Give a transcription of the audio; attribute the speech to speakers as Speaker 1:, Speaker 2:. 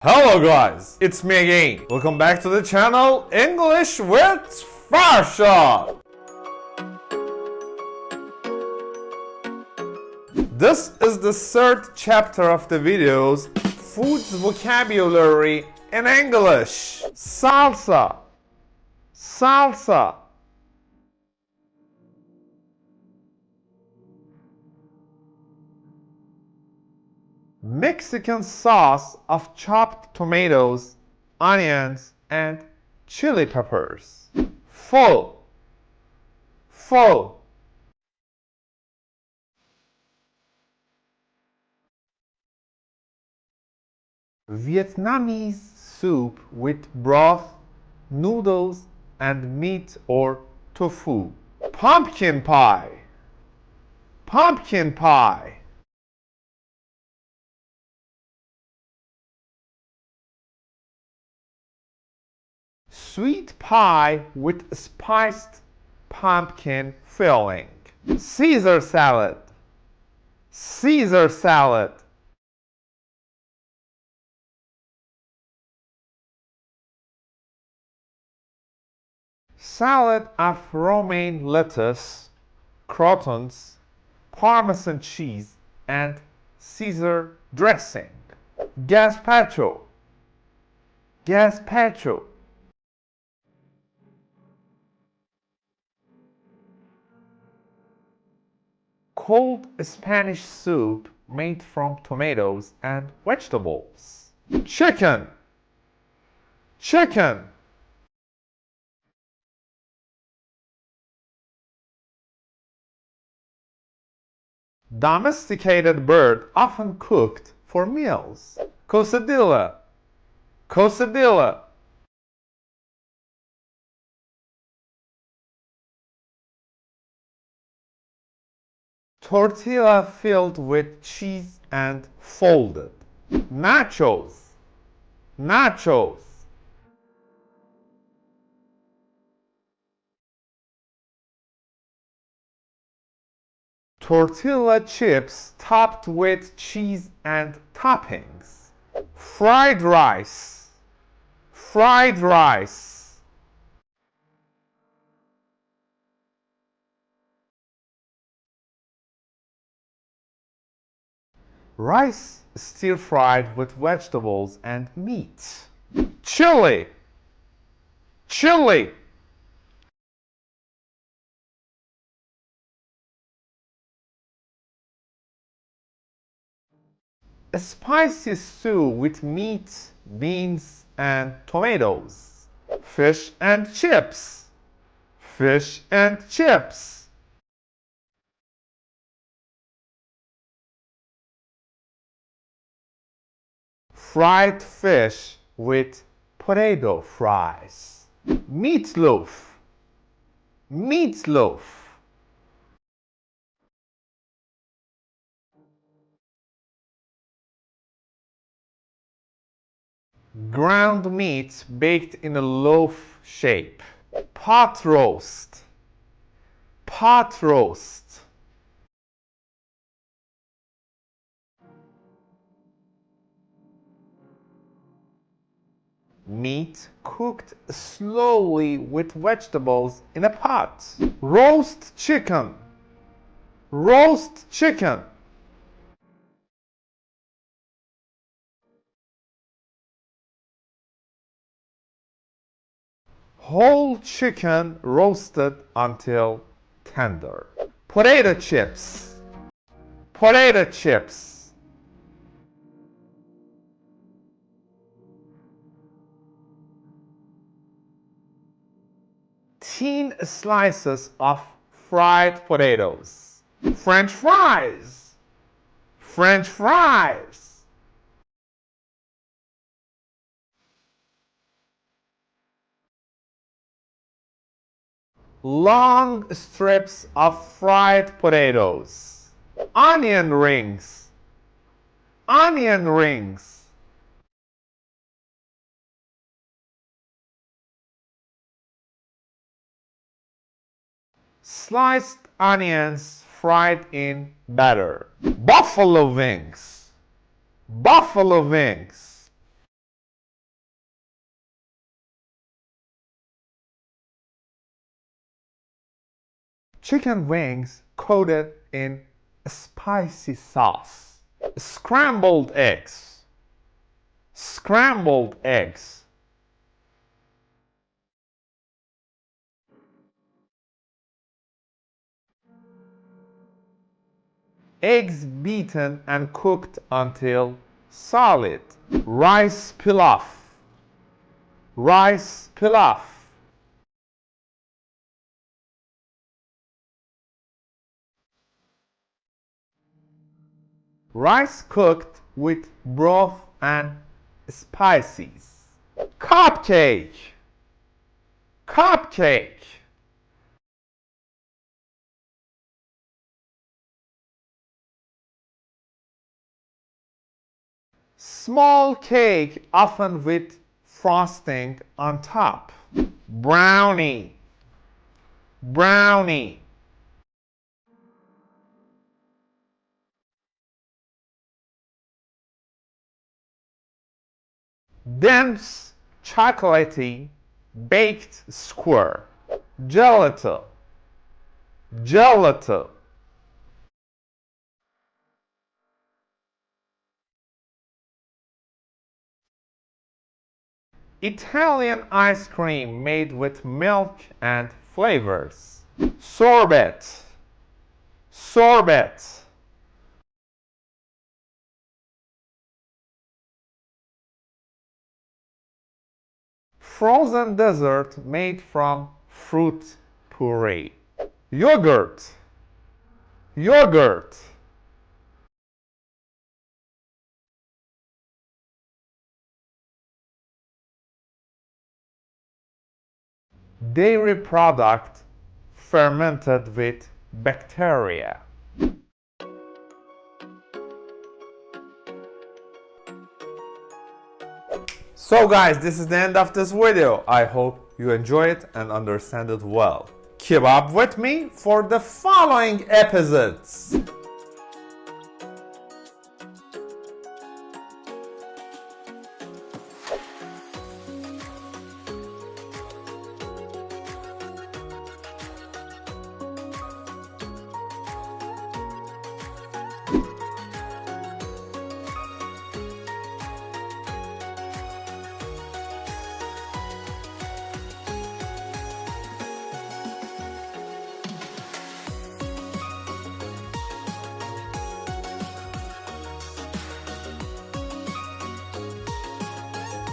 Speaker 1: Hello guys, it's me again. Welcome back to the channel English with Farsha. This is the third chapter of the videos Food's Vocabulary in English. Salsa, salsa. Mexican sauce of chopped tomatoes, onions, and chili peppers. Full, full. Vietnamese soup with broth, noodles, and meat or tofu. Pumpkin pie, pumpkin pie. Sweet pie with spiced pumpkin filling. Caesar salad, Caesar salad. Salad of romaine lettuce, croutons, Parmesan cheese, and Caesar dressing. Gazpacho, gazpacho. Cold Spanish soup made from tomatoes and vegetables. Chicken, chicken. Domesticated bird often cooked for meals. Quesadilla, quesadilla. Tortilla filled with cheese and folded. Nachos, nachos. Tortilla chips topped with cheese and toppings. Fried rice, fried rice. Rice stir-fried with vegetables and meat. Chili, chili. A spicy stew with meat, beans, and tomatoes. Fish and chips, fish and chips. Fried fish with potato fries. Meatloaf, meatloaf. Ground meat baked in a loaf shape. Pot roast, pot roast. Meat cooked slowly with vegetables in a pot. Roast chicken, roast chicken. Whole chicken roasted until tender. Potato chips, potato chips. Thin slices of fried potatoes. French fries, French fries. Long strips of fried potatoes. Onion rings, onion rings. Sliced onions fried in batter. Buffalo wings, buffalo wings. Chicken wings coated in spicy sauce. Scrambled eggs. Scrambled eggs. Eggs beaten and cooked until solid. Rice pilaf. Rice pilaf. Rice cooked with broth and spices. Cupcake. Cupcake. Small cake, often with frosting on top. Brownie. Brownie. Dense, chocolatey, baked square. Gelato. Gelato. Italian ice cream made with milk and flavors. Sorbet. Sorbet. Frozen dessert made from fruit puree. Yogurt. Yogurt. Dairy product fermented with bacteria. So guys, this is the end of this video. I hope you enjoy it and understand it well. Keep up with me for the following episodes.